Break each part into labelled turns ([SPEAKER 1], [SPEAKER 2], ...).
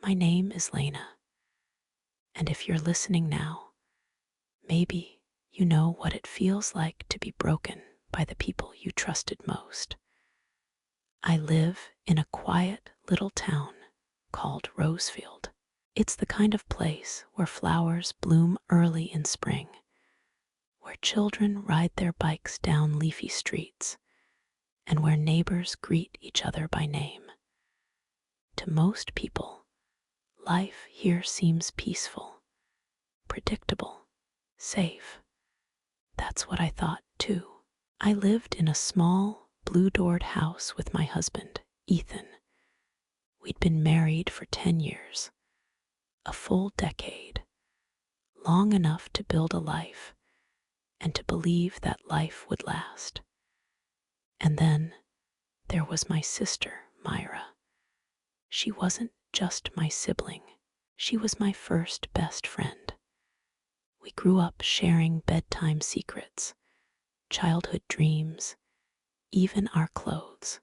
[SPEAKER 1] My name is Lena, and if you're listening now, maybe you know what it feels like to be broken by the people you trusted most. I live in a quiet little town called Rosefield. It's the kind of place where flowers bloom early in spring, where children ride their bikes down leafy streets, and where neighbors greet each other by name. To most people, life here seems peaceful, predictable, safe. That's what I thought, too. I lived in a small, blue-doored house with my husband, Ethan. We'd been married for 10 years, a full decade, long enough to build a life and to believe that life would last. And then there was my sister, Myra. She wasn't just my sibling. She was my first best friend. We grew up sharing bedtime secrets, childhood dreams, even our clothes.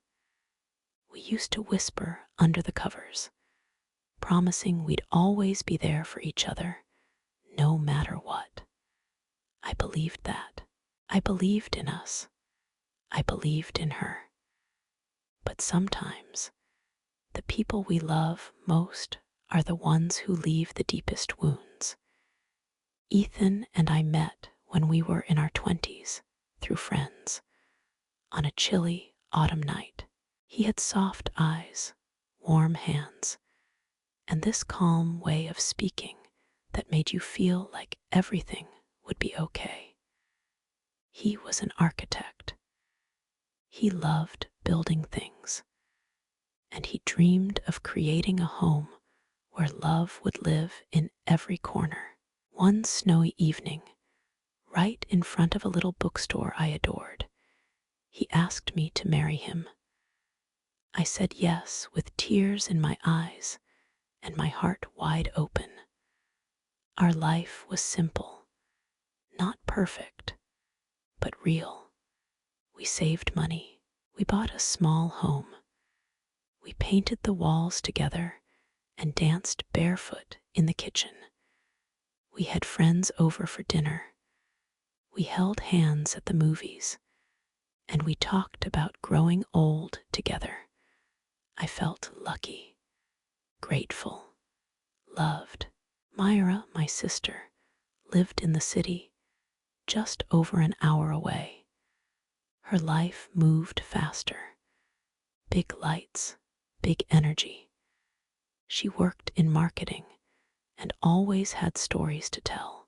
[SPEAKER 1] We used to whisper under the covers, promising we'd always be there for each other, no matter what. I believed that. I believed in us. I believed in her. But sometimes, the people we love most are the ones who leave the deepest wounds. Ethan and I met when we were in our 20s, through friends, on a chilly autumn night. He had soft eyes, warm hands, and this calm way of speaking that made you feel like everything would be okay. He was an architect. He loved building things, and he dreamed of creating a home where love would live in every corner. One snowy evening, right in front of a little bookstore I adored, he asked me to marry him. I said yes with tears in my eyes and my heart wide open. Our life was simple, not perfect, but real. We saved money. We bought a small home. We painted the walls together and danced barefoot in the kitchen. We had friends over for dinner. We held hands at the movies, and we talked about growing old together. I felt lucky, grateful, loved. Myra, my sister, lived in the city, just over an hour away. Her life moved faster. Big lights, big energy. She worked in marketing and always had stories to tell.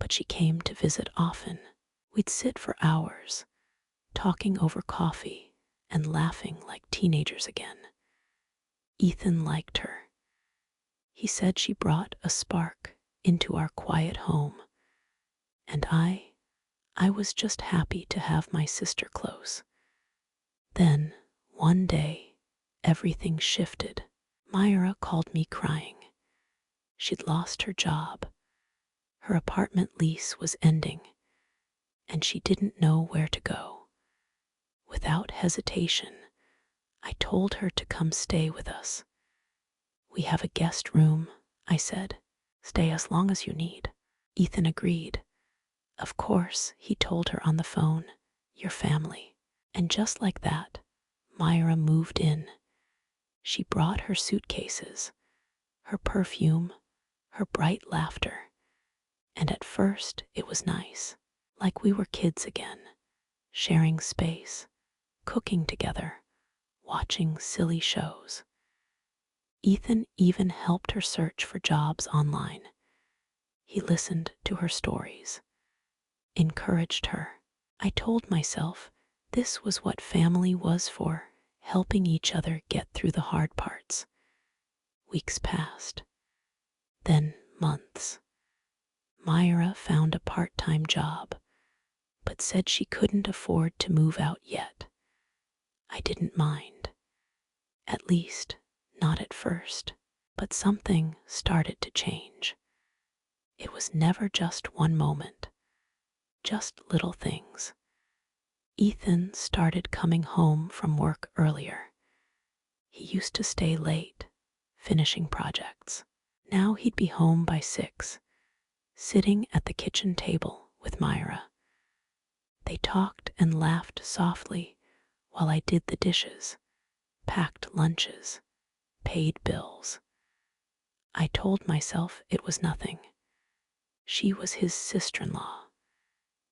[SPEAKER 1] But she came to visit often. We'd sit for hours, talking over coffee and laughing like teenagers again. Ethan liked her. He said she brought a spark into our quiet home, and I was just happy to have my sister close. Then, one day, everything shifted. Myra called me crying. She'd lost her job. Her apartment lease was ending, and she didn't know where to go. Without hesitation, I told her to come stay with us. We have a guest room, I said. Stay as long as you need. Ethan agreed. Of course, he told her on the phone, your family. And just like that, Myra moved in. She brought her suitcases, her perfume, her bright laughter. And at first, it was nice, like we were kids again, sharing space, cooking together, watching silly shows. Ethan even helped her search for jobs online. He listened to her stories, encouraged her. I told myself this was what family was for, helping each other get through the hard parts. Weeks passed, then months. Myra found a part-time job, but said she couldn't afford to move out yet. I didn't mind. At least, not at first. But something started to change. It was never just one moment, just little things. Ethan started coming home from work earlier. He used to stay late, finishing projects. Now he'd be home by 6, sitting at the kitchen table with Myra. They talked and laughed softly while I did the dishes, packed lunches, paid bills. I told myself it was nothing. She was his sister-in-law.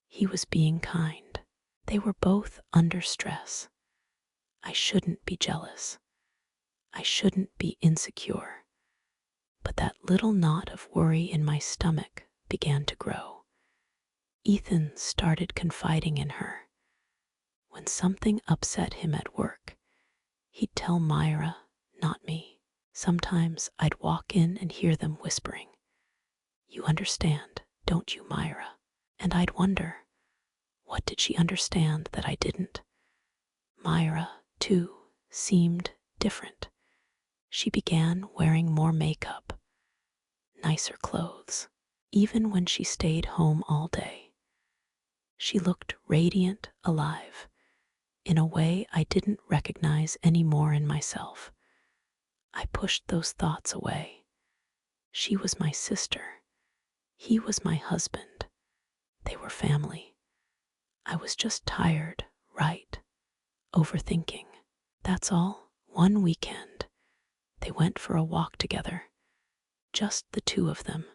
[SPEAKER 1] He was being kind. They were both under stress. I shouldn't be jealous. I shouldn't be insecure. But that little knot of worry in my stomach began to grow. Ethan started confiding in her. When something upset him at work, he'd tell Myra, not me. Sometimes I'd walk in and hear them whispering, "You understand, don't you, Myra?" And I'd wonder, what did she understand that I didn't? Myra, too, seemed different. She began wearing more makeup, nicer clothes, even when she stayed home all day. She looked radiant, alive, in a way I didn't recognize anymore in myself. I pushed those thoughts away. She was my sister. He was my husband. They were family. I was just tired, right? Overthinking. That's all. One weekend, they went for a walk together. Just the two of them.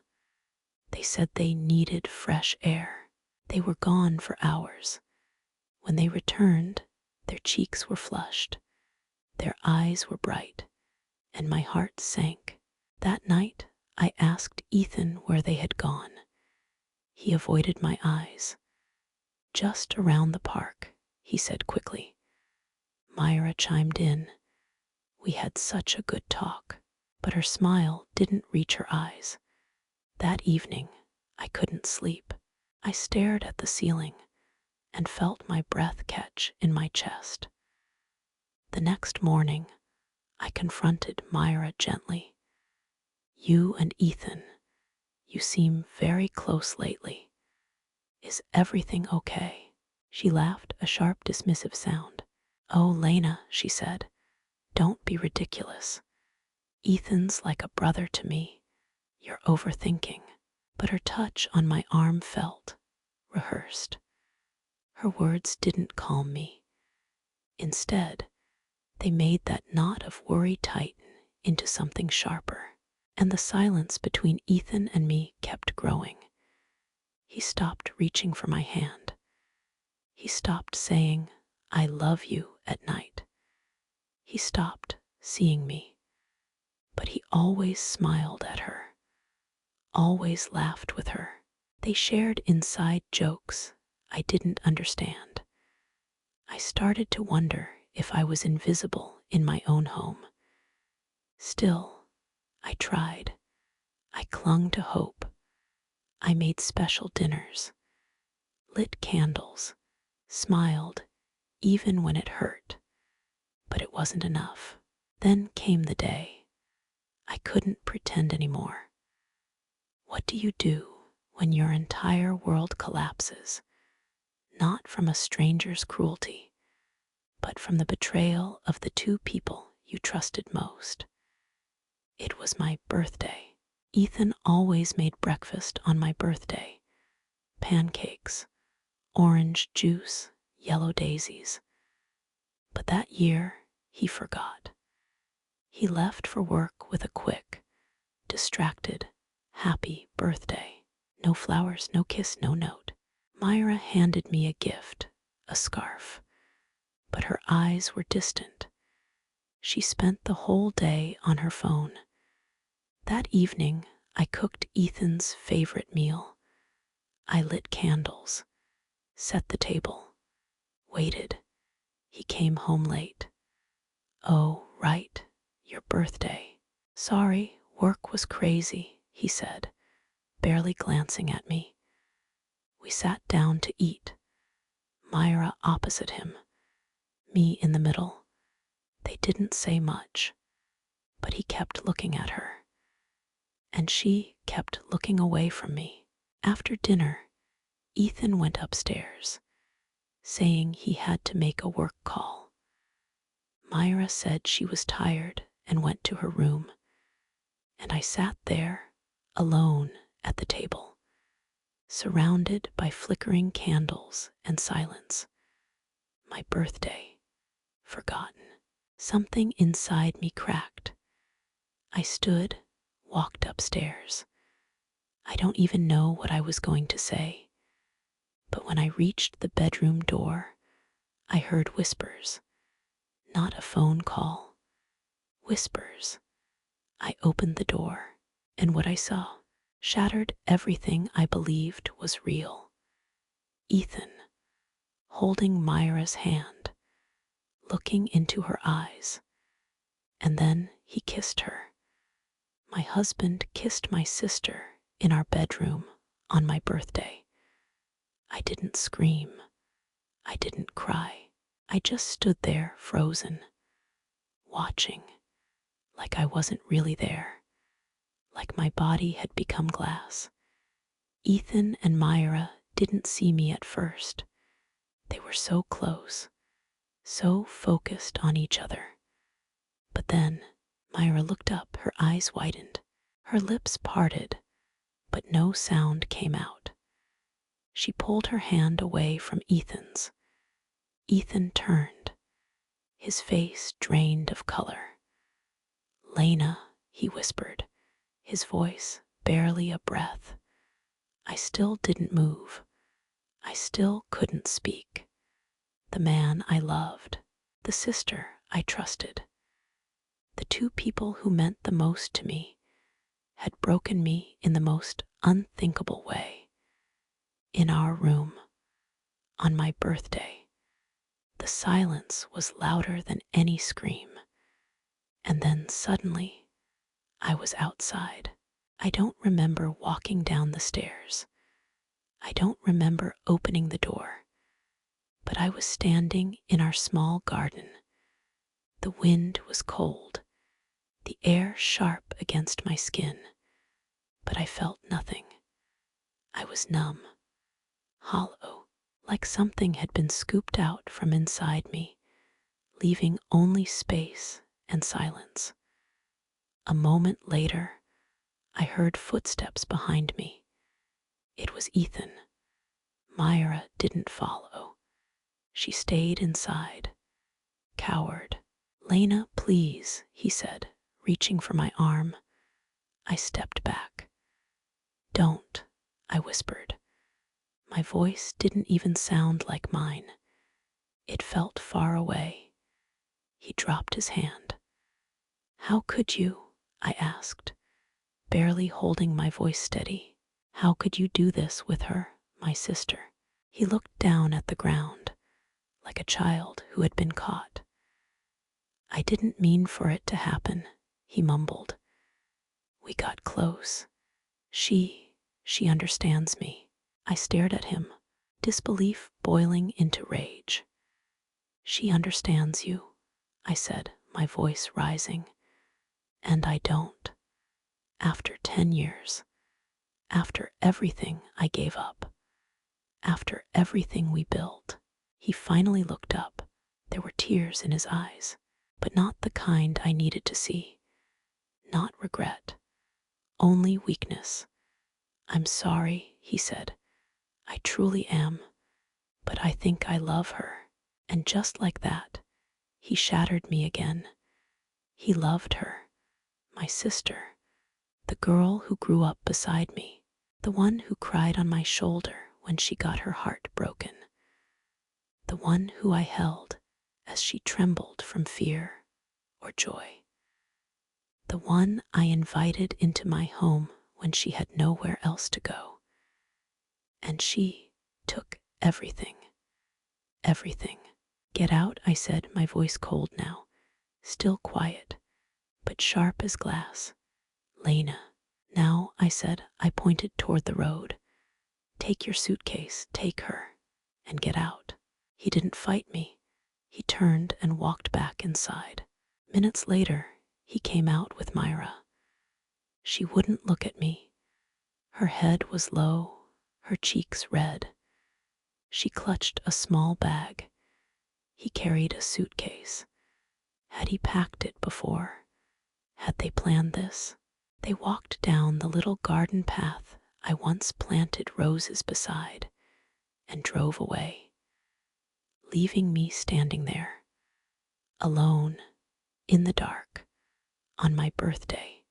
[SPEAKER 1] They said they needed fresh air. They were gone for hours. When they returned, their cheeks were flushed. Their eyes were bright, and my heart sank. That night, I asked Ethan where they had gone. He avoided my eyes. "Just around the park," he said quickly. Myra chimed in. We had such a good talk, but her smile didn't reach her eyes. That evening, I couldn't sleep. I stared at the ceiling and felt my breath catch in my chest. The next morning, I confronted Myra gently. "You and Ethan, you seem very close lately. Is everything okay?" She laughed, a sharp, dismissive sound. "Oh, Lena," she said, "don't be ridiculous. Ethan's like a brother to me. You're overthinking." But her touch on my arm felt rehearsed. Her words didn't calm me. Instead, they made that knot of worry tighten into something sharper, and the silence between Ethan and me kept growing. He stopped reaching for my hand. He stopped saying, "I love you" at night. He stopped seeing me, but he always smiled at her, always laughed with her. They shared inside jokes I didn't understand. I started to wonder if I was invisible in my own home. Still, I tried. I clung to hope. I made special dinners, lit candles, smiled even when it hurt. But it wasn't enough. Then came the day. I couldn't pretend anymore. What do you do when your entire world collapses? Not from a stranger's cruelty, but from the betrayal of the two people you trusted most. It was my birthday. Ethan always made breakfast on my birthday. Pancakes, orange juice, yellow daisies. But that year, he forgot. He left for work with a quick, distracted, happy birthday. No flowers, no kiss, no note. Myra handed me a gift, a scarf, but her eyes were distant. She spent the whole day on her phone. That evening, I cooked Ethan's favorite meal. I lit candles, set the table, waited. He came home late. "Oh, right, your birthday." "Sorry, work was crazy," he said, barely glancing at me. We sat down to eat, Myra opposite him, me in the middle. They didn't say much, but he kept looking at her, and she kept looking away from me. After dinner, Ethan went upstairs, saying he had to make a work call. Myra said she was tired and went to her room. And I sat there, alone at the table, surrounded by flickering candles and silence. My birthday, forgotten. Something inside me cracked. I stood, walked upstairs. I don't even know what I was going to say, but when I reached the bedroom door, I heard whispers. Not a phone call. Whispers. I opened the door, and what I saw shattered everything I believed was real. Ethan, holding Myra's hand, looking into her eyes, and then he kissed her. My husband kissed my sister in our bedroom on my birthday. I didn't scream. I didn't cry. I just stood there frozen, watching, like I wasn't really there, like my body had become glass. Ethan and Myra didn't see me at first. They were so close, so focused on each other. But then Myra looked up, her eyes widened, her lips parted, but no sound came out. She pulled her hand away from Ethan's. Ethan turned, his face drained of color. "Lena," he whispered, his voice barely a breath. I still didn't move. I still couldn't speak. The man I loved, the sister I trusted, the two people who meant the most to me, had broken me in the most unthinkable way. In our room, on my birthday, the silence was louder than any scream. And then suddenly, I was outside. I don't remember walking down the stairs. I don't remember opening the door. But I was standing in our small garden. The wind was cold, the air sharp against my skin, but I felt nothing. I was numb, hollow, like something had been scooped out from inside me, leaving only space and silence. A moment later, I heard footsteps behind me. It was Ethan. Myra didn't follow. She stayed inside, coward. "Lena, please," he said, reaching for my arm. I stepped back. "Don't," I whispered. My voice didn't even sound like mine. It felt far away. He dropped his hand. "How could you?" I asked, barely holding my voice steady. "How could you do this with her, my sister?" He looked down at the ground, like a child who had been caught. "I didn't mean for it to happen," he mumbled. "We got close. She understands me." I stared at him, disbelief boiling into rage. "She understands you," I said, my voice rising. "And I don't. After 10 years, after everything I gave up, after everything we built." He finally looked up. There were tears in his eyes, but not the kind I needed to see. Not regret, only weakness. "I'm sorry," he said. "I truly am, but I think I love her." And just like that, he shattered me again. He loved her, my sister, the girl who grew up beside me, the one who cried on my shoulder when she got her heart broken, the one who I held as she trembled from fear or joy, the one I invited into my home when she had nowhere else to go. And she took everything, everything. "Get out," I said, my voice cold now, still quiet, but sharp as glass. "Lena." "Now," I said. I pointed toward the road. "Take your suitcase, take her, and get out." He didn't fight me. He turned and walked back inside. Minutes later, he came out with Myra. She wouldn't look at me. Her head was low, her cheeks red. She clutched a small bag. He carried a suitcase. Had he packed it before? Had they planned this? They walked down the little garden path I once planted roses beside and drove away, leaving me standing there, alone, in the dark, on my birthday.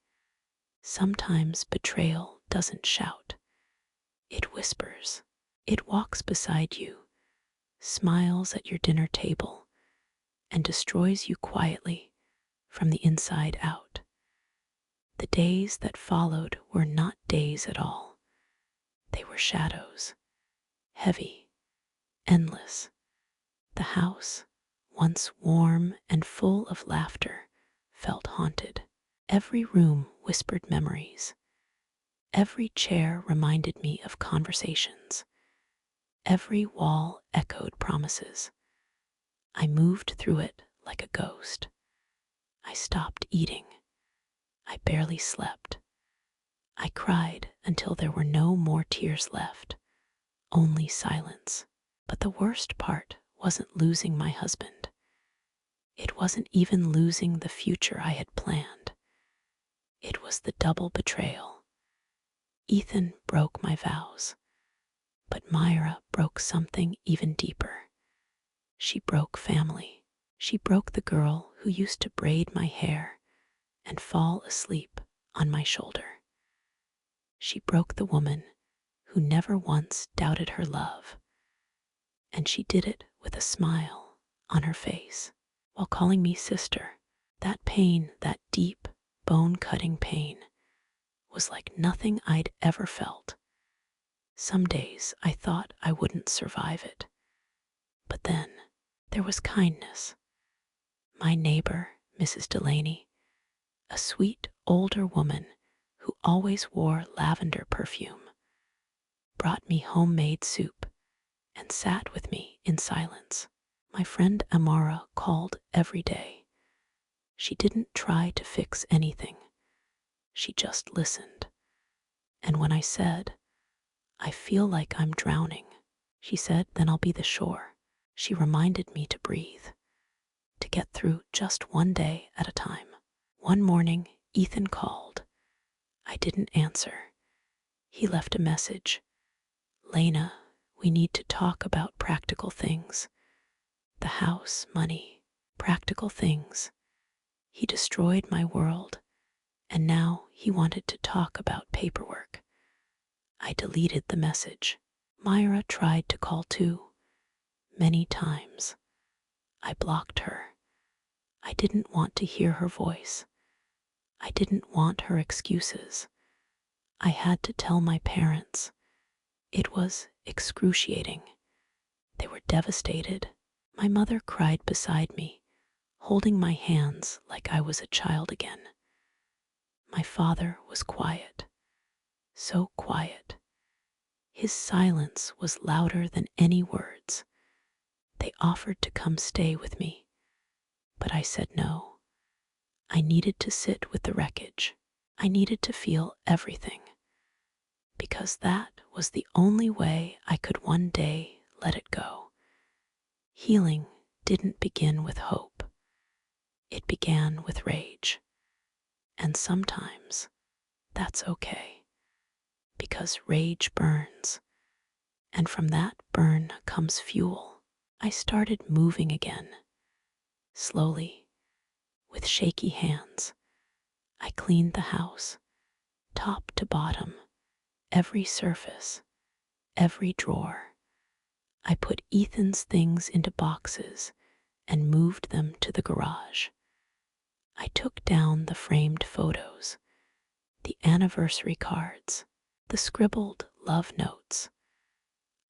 [SPEAKER 1] Sometimes betrayal doesn't shout, it whispers. It walks beside you, smiles at your dinner table, and destroys you quietly from the inside out. The days that followed were not days at all. They were shadows, heavy, endless. The house, once warm and full of laughter, felt haunted. Every room whispered memories. Every chair reminded me of conversations. Every wall echoed promises. I moved through it like a ghost. I stopped eating. I barely slept. I cried until there were no more tears left, only silence. But the worst part wasn't losing my husband. It wasn't even losing the future I had planned. It was the double betrayal. Ethan broke my vows, but Myra broke something even deeper. She broke family. She broke the girl who used to braid my hair and fall asleep on my shoulder. She broke the woman who never once doubted her love, and she did it with a smile on her face while calling me sister. That pain, that deep, bone-cutting pain, was like nothing I'd ever felt. Some days I thought I wouldn't survive it. But then there was kindness. My neighbor, Mrs. Delaney, a sweet older woman who always wore lavender perfume, brought me homemade soup and sat with me in silence. My friend Amara called every day. She didn't try to fix anything. She just listened. And when I said, "I feel like I'm drowning," she said, "Then I'll be the shore." She reminded me to breathe, to get through just one day at a time. One morning, Ethan called. I didn't answer. He left a message. "Lena, we need to talk about practical things. The house, money, practical things." He destroyed my world, and now he wanted to talk about paperwork. I deleted the message. Myra tried to call too, many times. I blocked her. I didn't want to hear her voice. I didn't want her excuses. I had to tell my parents. It was excruciating. They were devastated. My mother cried beside me, holding my hands like I was a child again. My father was quiet, so quiet. His silence was louder than any words. They offered to come stay with me, but I said no. I needed to sit with the wreckage. I needed to feel everything, because that was the only way I could one day let it go. Healing didn't begin with hope. It began with rage. And sometimes that's okay, because rage burns, and from that burn comes fuel. I started moving again, slowly, with shaky hands. I cleaned the house, top to bottom, every surface, every drawer. I put Ethan's things into boxes and moved them to the garage. I took down the framed photos, the anniversary cards, the scribbled love notes.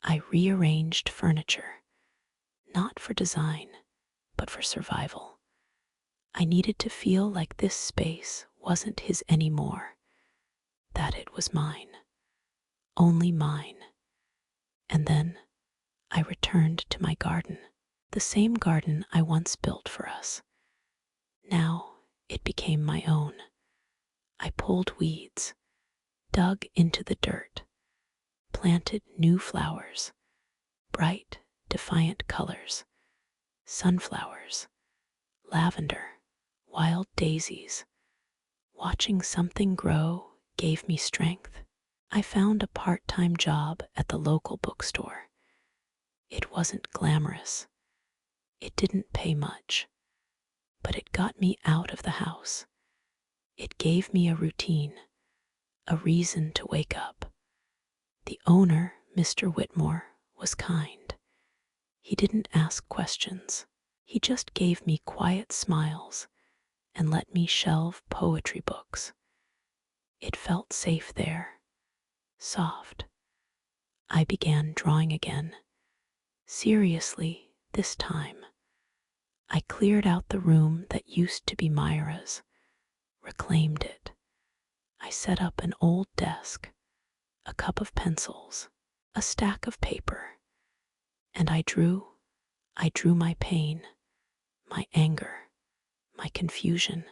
[SPEAKER 1] I rearranged furniture, not for design, but for survival. I needed to feel like this space wasn't his anymore, that it was mine, only mine. And then I returned to my garden, the same garden I once built for us. Now it became my own. I pulled weeds, dug into the dirt, planted new flowers, bright, defiant colors, sunflowers, lavender, wild daisies, Watching something grow gave me strength. I found a part-time job at the local bookstore. It wasn't glamorous. It didn't pay much, but it got me out of the house. It gave me a routine, a reason to wake up. The owner, Mr. Whitmore, was kind. He didn't ask questions. He just gave me quiet smiles and let me shelve poetry books. It felt safe there, soft. I began drawing again. Seriously, this time. I cleared out the room that used to be Myra's, reclaimed it. I set up an old desk, a cup of pencils, a stack of paper, and I drew my pain, my anger, my confusion.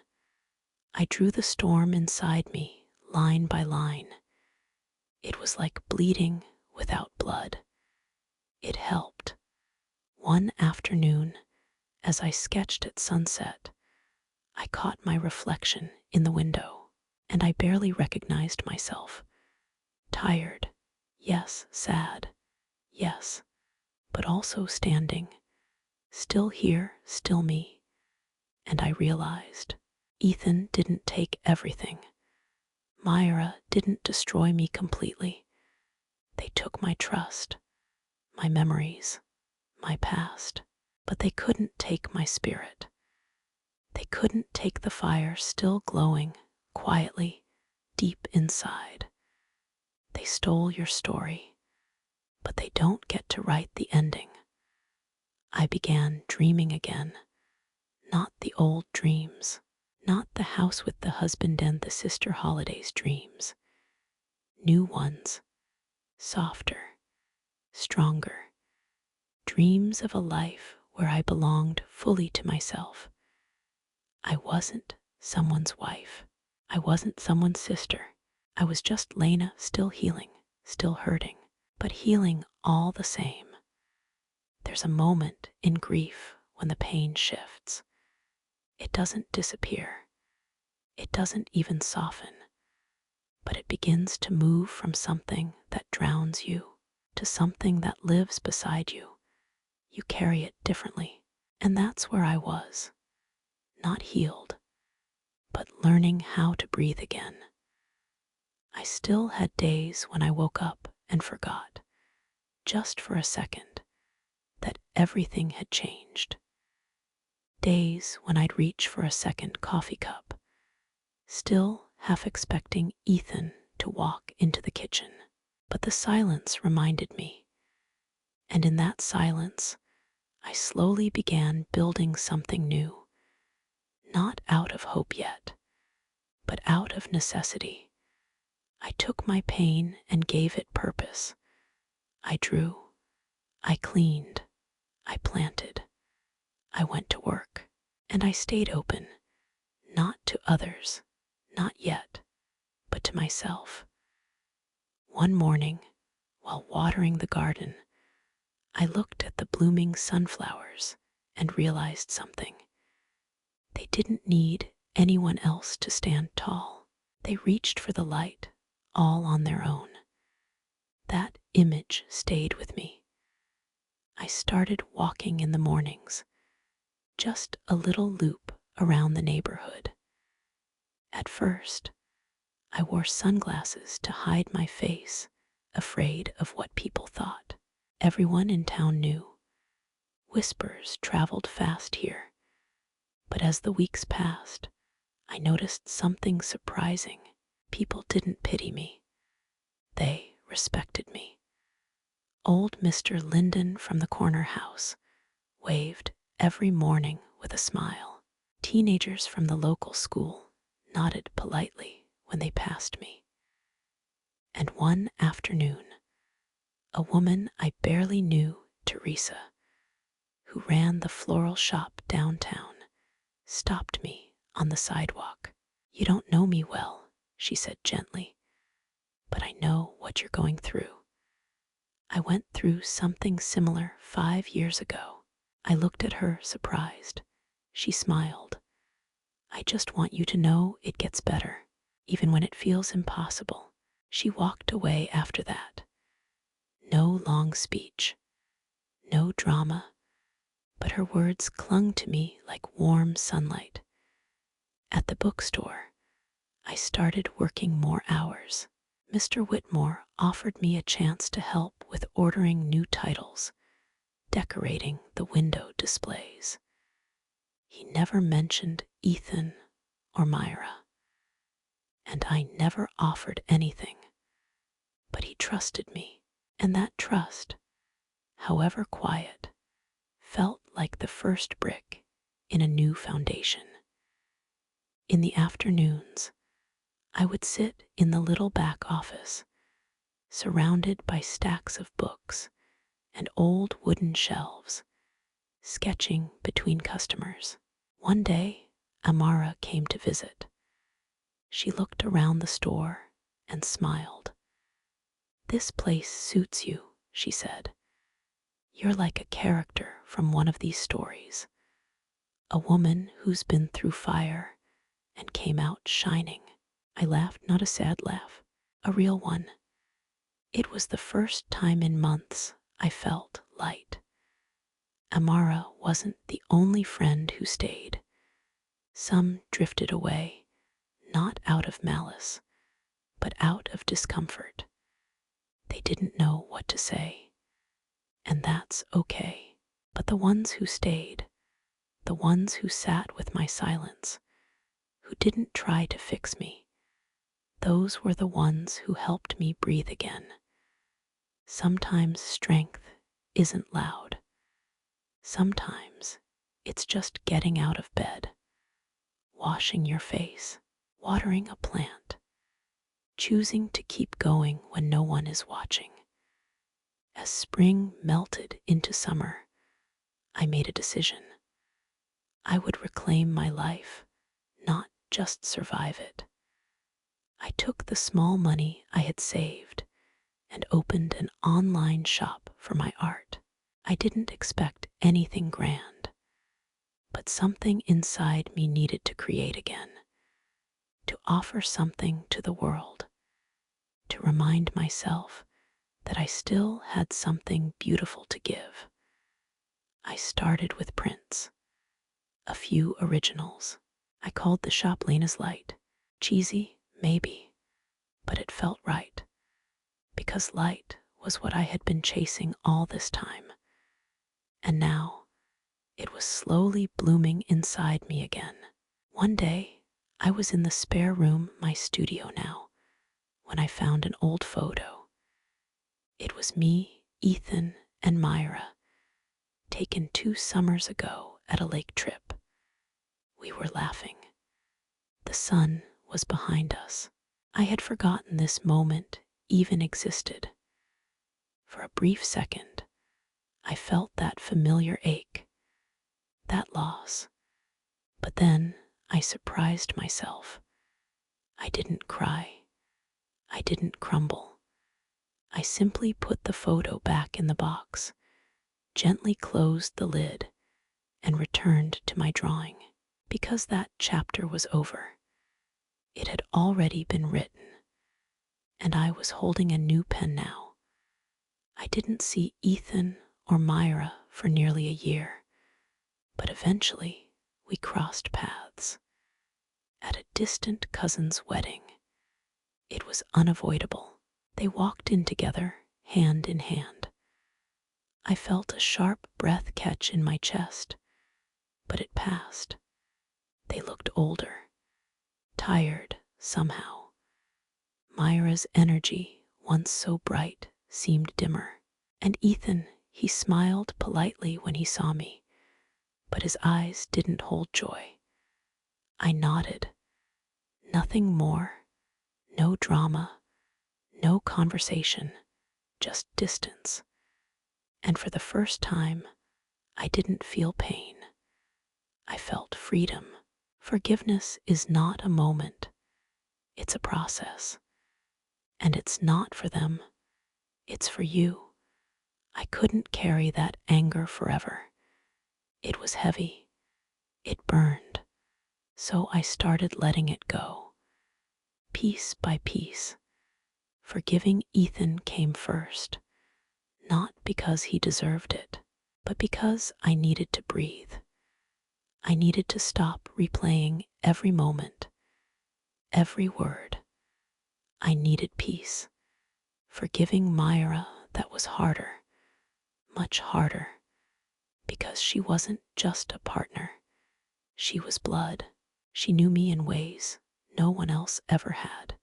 [SPEAKER 1] I drew the storm inside me, line by line. It was like bleeding without blood. It helped. One afternoon, as I sketched at sunset, I caught my reflection in the window, and I barely recognized myself. Tired, yes, sad, yes, but also standing, still here, still me. And I realized Ethan didn't take everything. Myra didn't destroy me completely. They took my trust, my memories, my past, but they couldn't take my spirit. They couldn't take the fire still glowing quietly deep inside. They stole your story, but they don't get to write the ending. I began dreaming again, not the old dreams, not the house with the husband and the sister holidays dreams. New ones, softer, stronger, dreams of a life where I belonged fully to myself. I wasn't someone's wife. I wasn't someone's sister. I was just Lena, still healing, still hurting, but healing all the same. There's a moment in grief when the pain shifts. It doesn't disappear. It doesn't even soften, but it begins to move from something that drowns you to something that lives beside you. You carry it differently, and that's where I was. Not healed, but learning how to breathe again. I still had days when I woke up and forgot, just for a second, that everything had changed. Days when I'd reach for a second coffee cup, still half expecting Ethan to walk into the kitchen. But the silence reminded me, and in that silence, I slowly began building something new, not out of hope yet, but out of necessity. I took my pain and gave it purpose. I drew, I cleaned, I planted, I went to work, and I stayed open, not to others, not yet, but to myself. One morning, while watering the garden, I looked at the blooming sunflowers and realized something. They didn't need anyone else to stand tall. They reached for the light, all on their own. That image stayed with me. I started walking in the mornings, just a little loop around the neighborhood. At first, I wore sunglasses to hide my face, afraid of what people thought. Everyone in town knew. Whispers traveled fast here. But as the weeks passed, I noticed something surprising. People didn't pity me. They respected me. Old Mr. Linden from the corner house waved every morning with a smile. Teenagers from the local school nodded politely when they passed me. And one afternoon, a woman I barely knew, Teresa, who ran the floral shop downtown, stopped me on the sidewalk. "You don't know me well," she said gently, "but I know what you're going through. I went through something similar 5 years ago." I looked at her, surprised. She smiled. I just want you to know it gets better, even when it feels impossible. She walked away after that. No long speech, no drama, but her words clung to me like warm sunlight. At the bookstore, I started working more hours. Mr. Whitmore offered me a chance to help with ordering new titles, decorating the window displays. He never mentioned Ethan or Myra, and I never offered anything, but he trusted me, and that trust, however quiet, felt like the first brick in a new foundation. In the afternoons, I would sit in the little back office, surrounded by stacks of books and old wooden shelves, sketching between customers. One day, Amara came to visit. She looked around the store and smiled. "This place suits you," she said. "You're like a character from one of these stories, a woman who's been through fire and came out shining." I laughed, not a sad laugh, a real one. It was the first time in months I felt light. Amara wasn't the only friend who stayed. Some drifted away, not out of malice, but out of discomfort. They didn't know what to say, and that's okay. But the ones who stayed, the ones who sat with my silence, who didn't try to fix me, those were the ones who helped me breathe again. Sometimes strength isn't loud. Sometimes it's just getting out of bed, washing your face, watering a plant, choosing to keep going when no one is watching. As spring melted into summer, I made a decision. I would reclaim my life, not just survive it. I took the small money I had saved and opened an online shop for my art. I didn't expect anything grand, but something inside me needed to create again, to offer something to the world, to remind myself that I still had something beautiful to give. I started with prints, a few originals. I called the shop Lena's Light. Cheesy, maybe, but it felt right, because light was what I had been chasing all this time. And now, it was slowly blooming inside me again. One day, I was in the spare room, my studio now, when I found an old photo. It was me, Ethan, and Myra, taken 2 summers ago at a lake trip. We were laughing. The sun was behind us. I had forgotten this moment even existed. For a brief second, I felt that familiar ache, that loss. But then I surprised myself. I didn't cry. I didn't crumble. I simply put the photo back in the box, gently closed the lid, and returned to my drawing. Because that chapter was over. It had already been written, and I was holding a new pen now. I didn't see Ethan or Myra for nearly a year, but eventually we crossed paths at a distant cousin's wedding. It was unavoidable. They walked in together, hand in hand. I felt a sharp breath catch in my chest, but it passed. They looked older, tired somehow. Myra's energy, once so bright, seemed dimmer. And Ethan, he smiled politely when he saw me, but his eyes didn't hold joy. I nodded. Nothing more. No drama. No conversation. Just distance. And for the first time, I didn't feel pain. I felt freedom. Forgiveness is not a moment. It's a process. And it's not for them. It's for you. I couldn't carry that anger forever. It was heavy. It burned. So I started letting it go, piece by piece. Forgiving Ethan came first, not because he deserved it, but because I needed to breathe. I needed to stop replaying every moment, every word. I needed peace. Forgiving Myra, that was harder, much harder, because she wasn't just a partner. She was blood. She knew me in ways no one else ever had.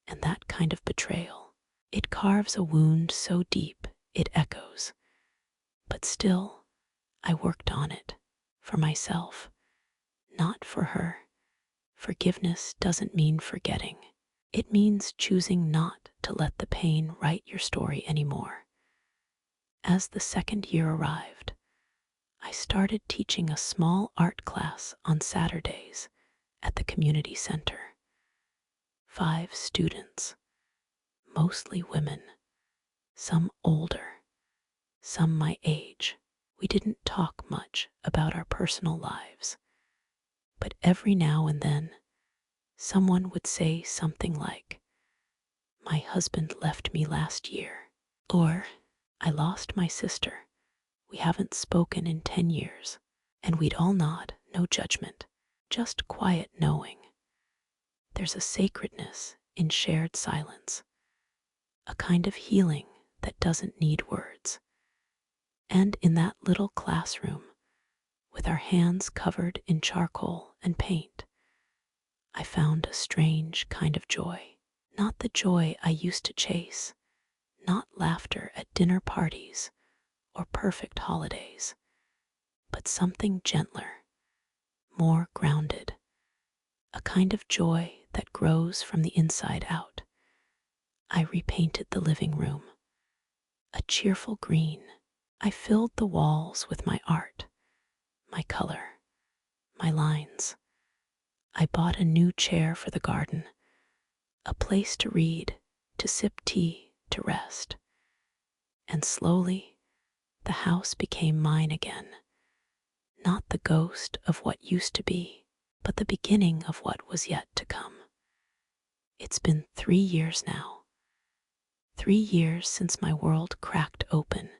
[SPEAKER 1] And that kind of betrayal, it carves a wound so deep it echoes. But still, I worked on it, for myself, not for her. Forgiveness doesn't mean forgetting. It means choosing not to let the pain write your story anymore. As the second year arrived, I started teaching a small art class on Saturdays at the community center. 5 students, mostly women, some older, some my age. We didn't talk much about our personal lives, but every now and then, someone would say something like, "My husband left me last year," or "I lost my sister. We haven't spoken in 10 years." And we'd all nod, no judgment, just quiet knowing. There's a sacredness in shared silence, a kind of healing that doesn't need words. And in that little classroom, with our hands covered in charcoal and paint, I found a strange kind of joy. Not the joy I used to chase, not laughter at dinner parties or perfect holidays, but something gentler, more grounded, a kind of joy that grows from the inside out. I repainted the living room, a cheerful green. I filled the walls with my art, my color, my lines. I bought a new chair for the garden, a place to read, to sip tea, to rest. And slowly, the house became mine again, not the ghost of what used to be, but the beginning of what was yet to come. It's been 3 years now. 3 years since my world cracked open,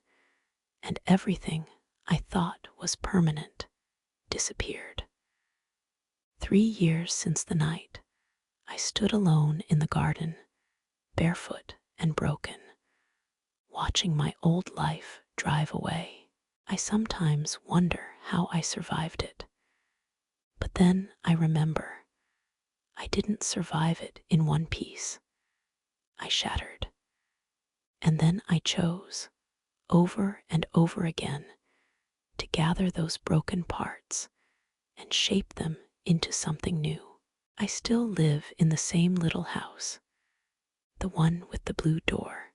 [SPEAKER 1] and everything I thought was permanent disappeared. 3 years since the night I stood alone in the garden, barefoot and broken, watching my old life drive away. I sometimes wonder how I survived it. But then I remember I didn't survive it in one piece. I shattered. And then I chose, over and over again, to gather those broken parts and shape them into something new. I still live in the same little house, the one with the blue door,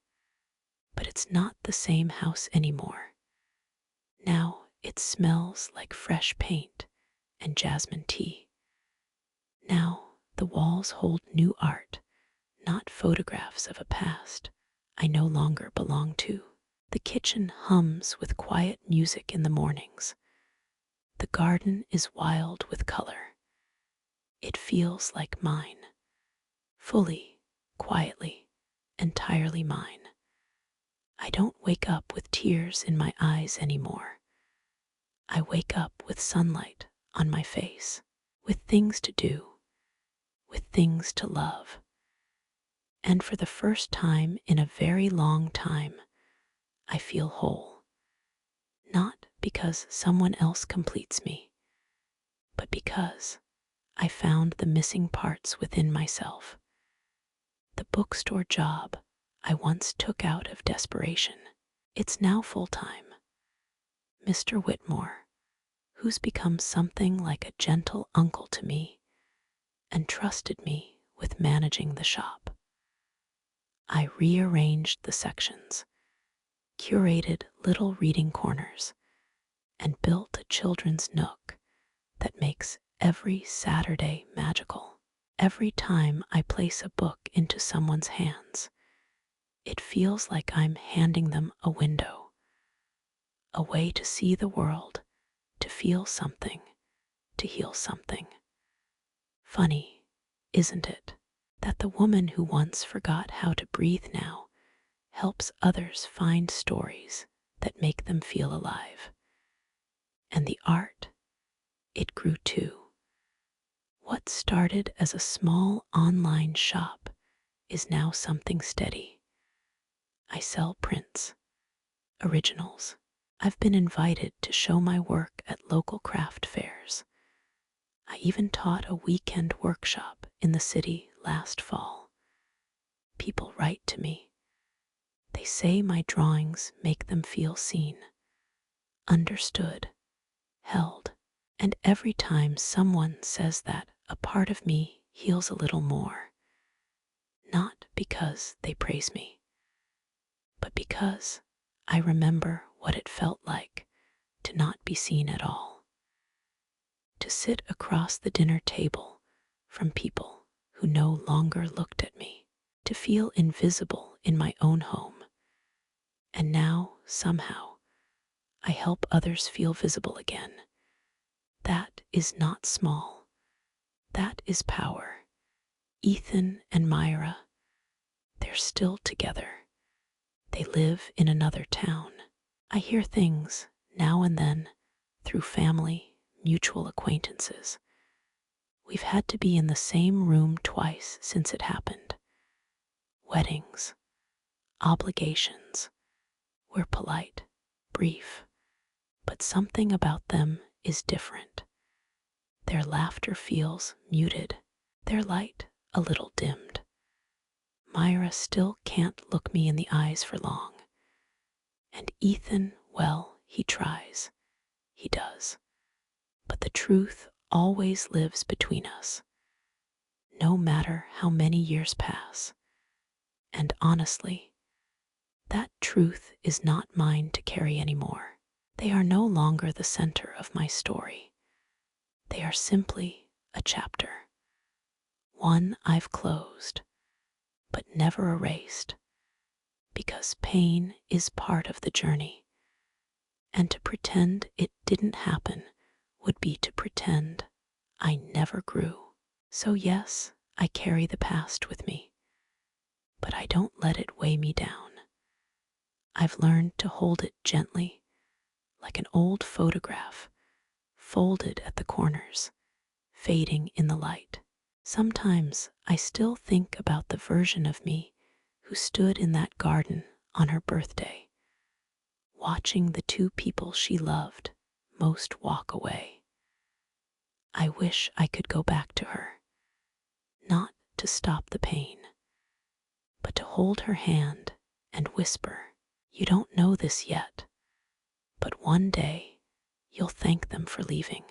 [SPEAKER 1] but it's not the same house anymore. Now it smells like fresh paint and jasmine tea. Now the walls hold new art, not photographs of a past I no longer belong to. The kitchen hums with quiet music in the mornings. The garden is wild with color. It feels like mine, fully, quietly, entirely mine. I don't wake up with tears in my eyes anymore. I wake up with sunlight on my face, with things to do, with things to love. And for the first time in a very long time, I feel whole. Not because someone else completes me, but because I found the missing parts within myself. The bookstore job I once took out of desperation, it's now full-time. Mr. Whitmore, who's become something like a gentle uncle to me, entrusted me with managing the shop. I rearranged the sections, curated little reading corners, and built a children's nook that makes every Saturday magical. Every time I place a book into someone's hands, it feels like I'm handing them a window, a way to see the world, to feel something, to heal something. Funny, isn't it, that the woman who once forgot how to breathe now helps others find stories that make them feel alive. And the art, it grew too. What started as a small online shop is now something steady. I sell prints, originals. I've been invited to show my work at local craft fairs. I even taught a weekend workshop in the city last fall. People write to me. They say my drawings make them feel seen, understood, held. And every time someone says that, a part of me heals a little more. Not because they praise me, but because I remember what it felt like to not be seen at all. To sit across the dinner table from people who no longer looked at me. To feel invisible in my own home. And now, somehow, I help others feel visible again. That is not small. That is power. Ethan and Myra, they're still together. They live in another town. I hear things now and then through family, mutual acquaintances. We've had to be in the same room twice since it happened. Weddings, obligations. We're polite, brief, but something about them is different. Their laughter feels muted, their light a little dimmed. Myra still can't look me in the eyes for long. And Ethan, well, he tries. He does. But the truth always lives between us, no matter how many years pass. And honestly, that truth is not mine to carry anymore. They are no longer the center of my story. They are simply a chapter. One I've closed, but never erased, because pain is part of the journey. And to pretend it didn't happen would be to pretend I never grew. So yes, I carry the past with me, but I don't let it weigh me down. I've learned to hold it gently, like an old photograph, folded at the corners, fading in the light. Sometimes I still think about the version of me who stood in that garden on her birthday, watching the two people she loved most walk away. I wish I could go back to her, not to stop the pain, but to hold her hand and whisper, "You don't know this yet, but one day you'll thank them for leaving,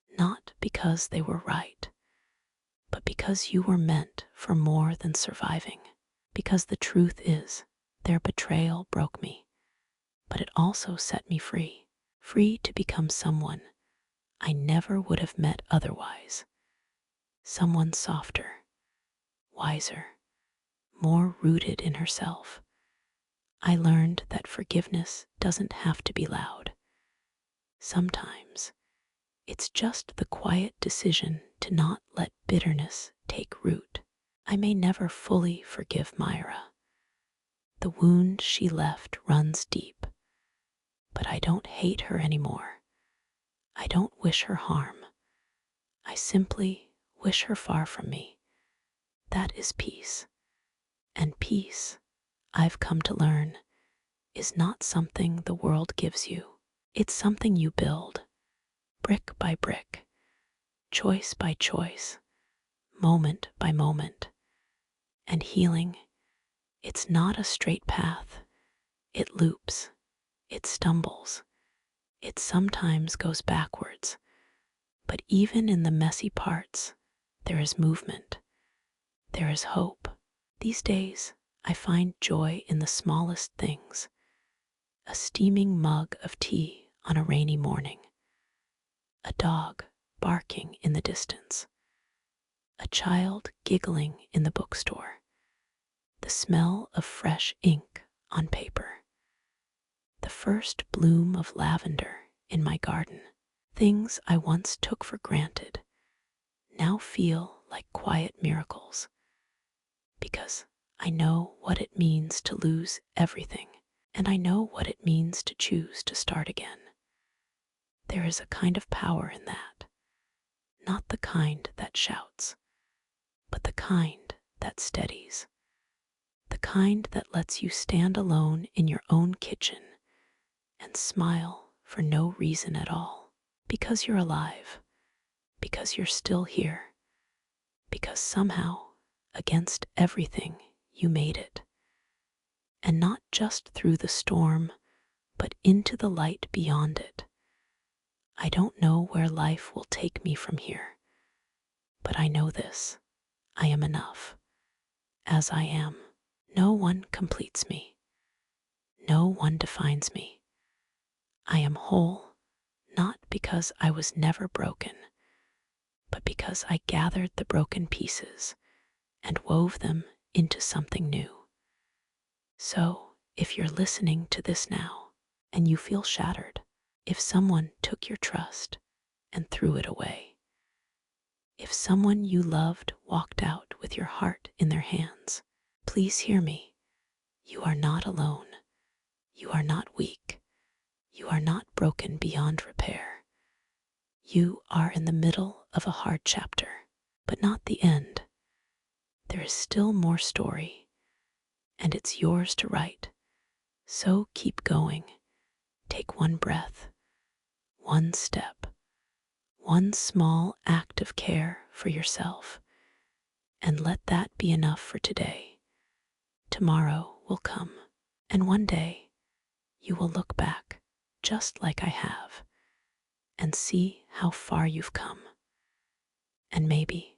[SPEAKER 1] not because they were right, but because you were meant for more than surviving." Because the truth is, their betrayal broke me, but it also set me free, free to become someone I never would have met otherwise. Someone softer, wiser, more rooted in herself. I learned that forgiveness doesn't have to be loud. Sometimes it's just the quiet decision to not let bitterness take root. I may never fully forgive Myra. The wound she left runs deep, but I don't hate her anymore. I don't wish her harm. I simply wish her far from me. That is peace. And peace, I've come to learn, is not something the world gives you. It's something you build, brick by brick, choice by choice, moment by moment. And healing, it's not a straight path. It loops, it stumbles, it sometimes goes backwards. But even in the messy parts, there is movement. There is hope. These days, I find joy in the smallest things. A steaming mug of tea on a rainy morning. A dog barking in the distance. A child giggling in the bookstore. The smell of fresh ink on paper. The first bloom of lavender in my garden. Things I once took for granted now feel like quiet miracles, because I know what it means to lose everything, and I know what it means to choose to start again. There is a kind of power in that, not the kind that shouts, but the kind that steadies, the kind that lets you stand alone in your own kitchen and smile for no reason at all, because you're alive, because you're still here, because somehow, against everything, you made it. And not just through the storm, but into the light beyond it. I don't know where life will take me from here, but I know this: I am enough. As I am, no one completes me. No one defines me. I am whole, not because I was never broken, but because I gathered the broken pieces and wove them into something new. So, if you're listening to this now and you feel shattered, if someone took your trust and threw it away, if someone you loved walked out with your heart in their hands, please hear me. You are not alone. You are not weak. You are not broken beyond repair. You are in the middle of a hard chapter, but not the end. There is still more story, and it's yours to write. So keep going. Take one breath, one step, one small act of care for yourself, and let that be enough for today. Tomorrow will come, and one day you will look back, just like I have, and see how far you've come. And maybe